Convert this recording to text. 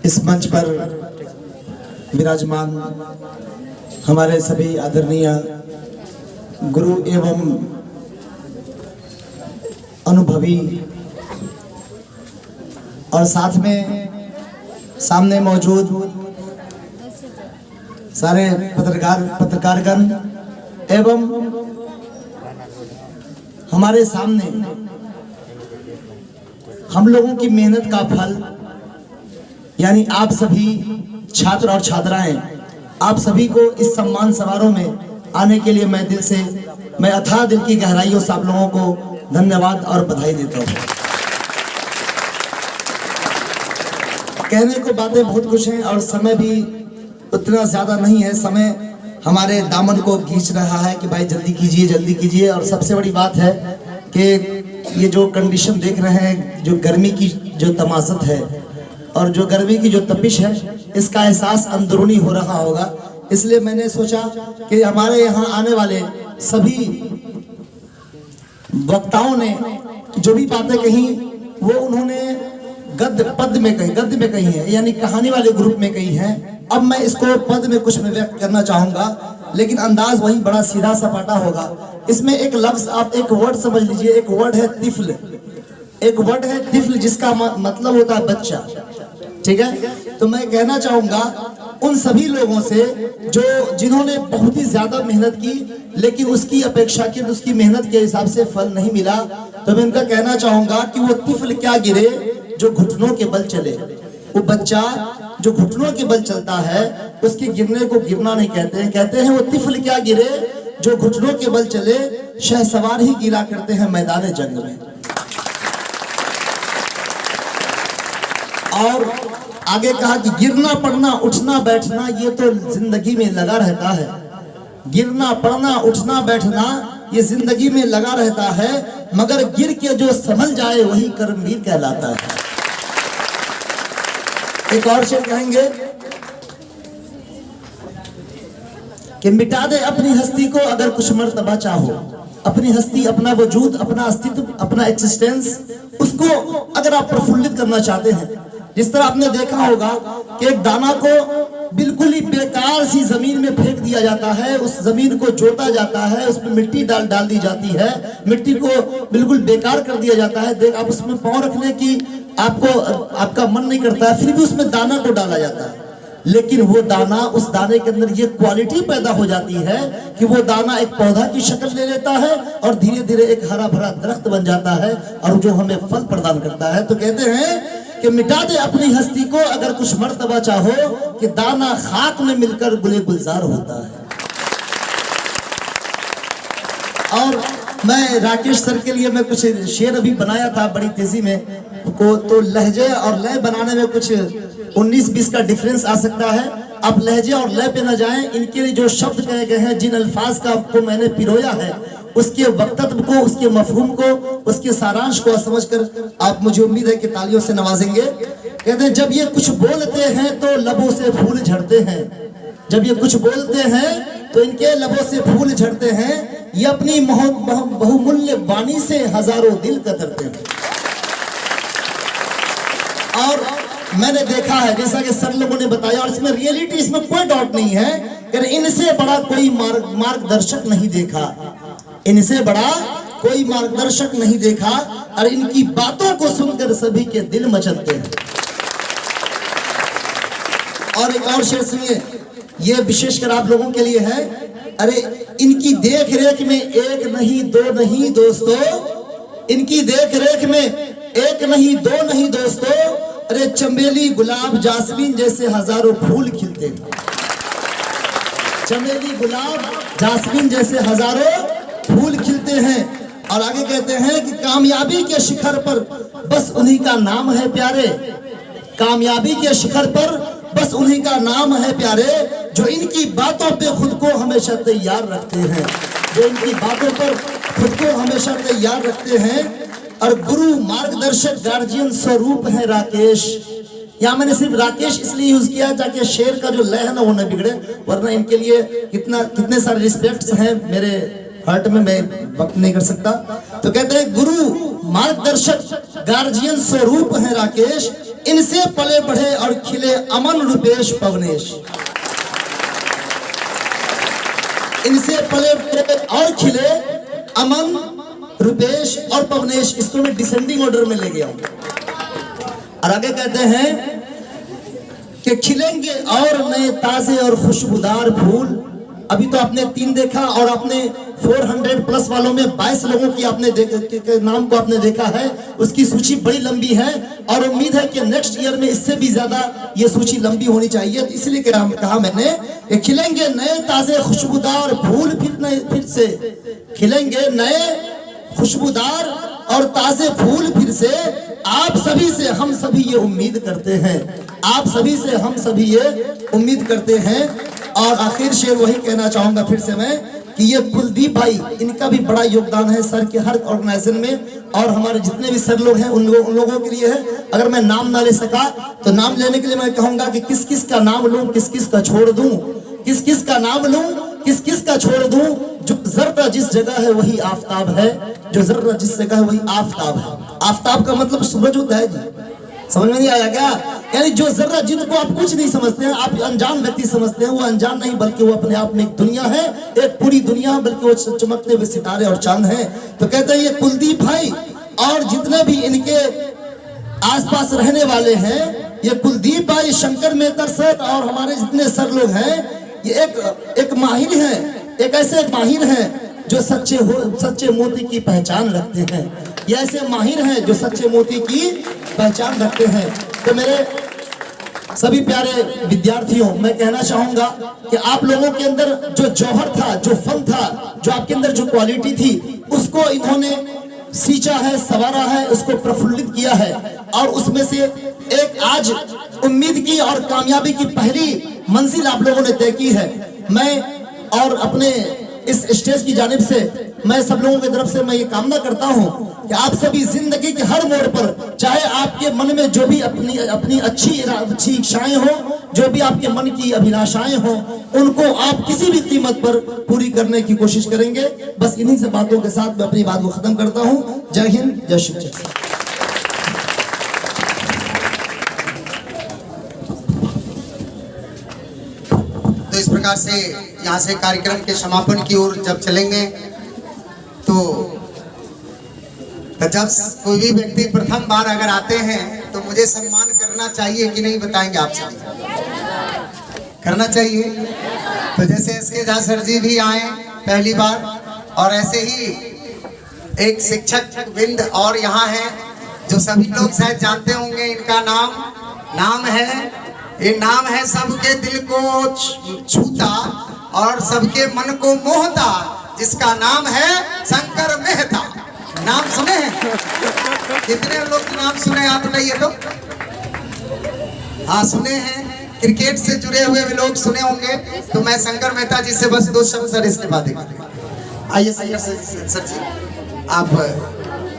इस मंच पर विराजमान हमारे सभी आदरणीय गुरु एवं अनुभवी और साथ में सामने मौजूद सारे पत्रकारगण एवं हमारे सामने हम लोगों की मेहनत का फल यानी आप सभी छात्र और छात्राएं, आप सभी को इस सम्मान समारोह में आने के लिए मैं अथाह दिल की गहराइयों से आप लोगों को धन्यवाद और बधाई देता हूं। कहने को बातें बहुत कुछ हैं और समय भी उतना ज्यादा नहीं है। समय हमारे दामन को खींच रहा है कि भाई जल्दी कीजिए। और सबसे बड़ी बात है कि ये जो कंडीशन देख रहे हैं, जो गर्मी की जो तमाशत है और जो गर्मी की जो तपिश है, इसका एहसास अंदरूनी हो रहा होगा। इसलिए मैंने सोचा कि हमारे यहाँ आने वाले सभी वक्ताओं ने जो भी बातें कही वो उन्होंने गद्य में कही है, यानी कहानी वाले ग्रुप में कही है। अब मैं इसको पद में कुछ में व्यक्त करना चाहूंगा, लेकिन अंदाज वही बड़ा सीधा सपाटा होगा। इसमें एक लफ्ज, आप एक वर्ड समझ लीजिए। एक वर्ड है तिफल। एक वर्ड है तिफल जिसका मतलब होता है बच्चा। ठीक है, तो मैं कहना चाहूंगा उन सभी लोगों से जिन्होंने बहुत ही ज्यादा मेहनत की लेकिन उसकी अपेक्षाकृत उसकी मेहनत के हिसाब से फल नहीं मिला, तो मैं उनका कहना चाहूंगा कि वो तिफल क्या गिरे जो घुटनों के बल चले। वो बच्चा जो घुटनों के बल चलता है उसके गिरने को गिरना नहीं कहते हैं वो तिफल क्या गिरे जो घुटनों के बल चले, शहसवार ही गिरा करते हैं मैदान जंग में। और आगे कहा कि गिरना पड़ना उठना बैठना ये तो जिंदगी में लगा रहता है। गिरना पड़ना उठना बैठना ये जिंदगी में लगा रहता है, मगर गिर के जो संभल जाए वही कर्मवीर कहलाता है। एक और शेर कहेंगे कि मिटा दे अपनी हस्ती को अगर कुछ मर्तबा चाहो। अपनी हस्ती, अपना वजूद, अपना अस्तित्व, अपना एक्सिस्टेंस, उसको अगर आप प्रफुल्लित करना चाहते हैं, जिस तरह आपने देखा होगा कि एक दाना को बिल्कुल ही बेकार सी जमीन में फेंक दिया जाता है, उस जमीन को जोता जाता है, उसमें मिट्टी डाल दी जाती है, मिट्टी को बिल्कुल बेकार कर दिया जाता है। देख आप उसमें पांव रखने की आपका मन नहीं करता है, फिर भी उसमें दाना को डाला जाता है। लेकिन वो दाना, उस दाने के अंदर ये क्वालिटी पैदा हो जाती है कि वो दाना एक पौधा की शक्ल ले लेता है और धीरे धीरे एक हरा भरा दरख्त बन जाता है और जो हमें फल प्रदान करता है। तो कहते हैं कि मिटा दे अपनी हस्ती को अगर कुछ मर्तबा चाहो, कि दाना खाक में मिलकर गुले गुलजार होता है। और मैं राकेश सर के लिए मैं कुछ शेर अभी बनाया था बड़ी तेजी में को, तो लहजे और लय बनाने में कुछ 19-20 का डिफरेंस आ सकता है। आप लहजे और लय पे न जाएं। इनके लिए जो शब्द कहे गए हैं, जिन अल्फाज का आपको मैंने पिरोया है, उसके वक्तत्व को, उसके मफहूम को, उसके सारांश को समझकर आप, मुझे उम्मीद है कि तालियों से नवाजेंगे। कहते हैं जब ये कुछ बोलते हैं तो लबों से फूल झड़ते हैं। जब ये कुछ बोलते हैं तो इनके लबों से फूल झड़ते हैं। ये अपनी बहुमूल्य वाणी से हजारों दिल कतरते हैं। और मैंने देखा है, जैसा कि सर लोगों ने बताया, और इसमें रियलिटी, इसमें कोई डाउट नहीं है कि इनसे बड़ा कोई मार्गदर्शक नहीं देखा। इनसे बड़ा कोई मार्गदर्शक नहीं देखा और इनकी बातों को सुनकर सभी के दिल मचलते हैं। और एक और शेर सुनिए, ये विशेषकर आप लोगों के लिए है। अरे इनकी देख रेख में एक नहीं दो नहीं दोस्तों, इनकी देख रेख में एक नहीं दो नहीं दोस्तों, अरे चमेली गुलाब जासमीन जैसे हजारों फूल खिलते हैं। चमेली गुलाब जासमीन जैसे हजारों फूल खिलते हैं। और आगे कहते हैं कि कामयाबी के शिखर पर बस उन्हीं का नाम है प्यारे। कामयाबी के शिखर पर बस उन्हीं का नाम है प्यारे, जो इनकी बातों पे खुद को हमेशा तैयार रखते हैं। जो इनकी बातों पर खुद को हमेशा तैयार रखते हैं। और गुरु मार्गदर्शक गार्जियन स्वरूप है राकेश। यहाँ मैंने सिर्फ राकेश इसलिए यूज किया ताकि शेर का जो लय है ना वो न बिगड़े, वरना इनके लिए कितने सारे रिस्पेक्ट्स हैं मेरे हर्ट में, मैं वक्त नहीं कर सकता। तो कहते हैं गुरु मार्गदर्शक गार्जियन स्वरूप है राकेश, इनसे पले बढ़े और खिले अमन रूपेश पवनेश। इनसे पले बढ़े और खिले अमन रूपेश और पवनेश। इसको मैं डिसेंडिंग ऑर्डर में ले गया हूं। और आगे कहते हैं कि खिलेंगे और नए ताजे और खुशबूदार फूल। अभी तो आपने 3 देखा और आपने 400 प्लस वालों में 22 लोगों की आपने के नाम को आपने देखा है। उसकी सूची बड़ी लंबी है और उम्मीद है कि नेक्स्ट ईयर में इससे भी ज्यादा ये सूची लंबी होनी चाहिए। तो इसलिए कहा मैंने कि खिलेंगे नए ताजे खुशबूदार फूल, फिर से खिलेंगे नए खुशबूदार और ताजे फूल फिर से। आप सभी से हम सभी ये उम्मीद करते हैं, आप सभी से हम सभी ये उम्मीद करते हैं। और आखिर शेर वही कहना चाहूंगा फिर से मैं कि ये कुलदीप भाई, इनका भी बड़ा योगदान है सर के हर ऑर्गेनाइजेशन में। और हमारे जितने भी सर लोग हैं उन लोगों के लिए है। अगर मैं नाम ना ले सका तो नाम लेने के लिए मैं कहूंगा कि किस किस का नाम लूं, किस किस का छोड़ दूं, किस किस का नाम लूं, किस किस का छोड़ दूं। जो जर्रा जिस जगह है वही आफताब है, जो जर्रा जिस जगह है वही आफताब है। आफताब का मतलब सूरज होता है जी, समझ में नहीं आया क्या? यानी जो जर्रा जिनको आप कुछ नहीं समझते हैं, आप अनजान व्यक्ति समझते हैं, वो अनजान नहीं बल्कि वो अपने आप में एक दुनिया है, एक पूरी दुनिया, बल्कि वो चमकते हुए सितारे और चांद हैं। तो कहते हैं ये कुलदीप भाई और जितने भी इनके आसपास रहने वाले हैं, ये कुलदीप भाई, शंकर मेहतर सर और हमारे जितने सर लोग हैं, ये एक माहिर हैं, एक ऐसे माहिर हैं जो सच्चे मोती की पहचान रखते हैं। ये ऐसे माहिर हैं जो सच्चे मोती की पहचान रखते हैं। तो मेरे सभी प्यारे विद्यार्थियों, मैं कहना चाहूंगा कि आप लोगों के अंदर जो जौहर था, जो फन था, जो आपके अंदर जो क्वालिटी थी, उसको इन्होंने सींचा है, संवारा है, उसको प्रफुल्लित किया है और उसमें से एक आज उम्मीद की और कामयाबी की पहली मंजिल आप लोगों ने तय की है। मैं और अपने इस स्टेज की जानिब से मैं सब लोगों की तरफ से मैं ये कामना करता हूं कि आप सभी जिंदगी के हर मोड़ पर, चाहे आपके मन में जो भी अपनी अच्छी इच्छाएं हो, जो भी आपके मन की अभिलाषाएं हो, उनको आप किसी भी कीमत पर पूरी करने की कोशिश करेंगे। बस इन्हीं से बातों के साथ मैं अपनी बात को खत्म करता हूं। जय हिंद, जय श्री कृष्ण। तो इस प्रकार से यहाँ से कार्यक्रम के समापन की ओर जब चलेंगे तो जब कोई भी व्यक्ति प्रथम बार अगर आते हैं तो मुझे सम्मान करना चाहिए कि नहीं, बताएंगे आप सब? करना चाहिए। तो जैसे एसके झा सर जी भी आए पहली बार और ऐसे ही एक शिक्षक वृंद और यहाँ है जो सभी लोग शायद जानते होंगे। इनका नाम है, ये नाम है सबके दिल को छूता और सबके मन को मोहता, जिसका नाम है शंकर मेहता। नाम सुने हैं? कितने लोग नाम सुने आप बताइए तो? हाँ सुने हैं। क्रिकेट से जुड़े हुए भी लोग सुने होंगे। तो मैं शंकर मेहता जी से बस 2 शब्द सर इसके बाद आइए। सर जी आप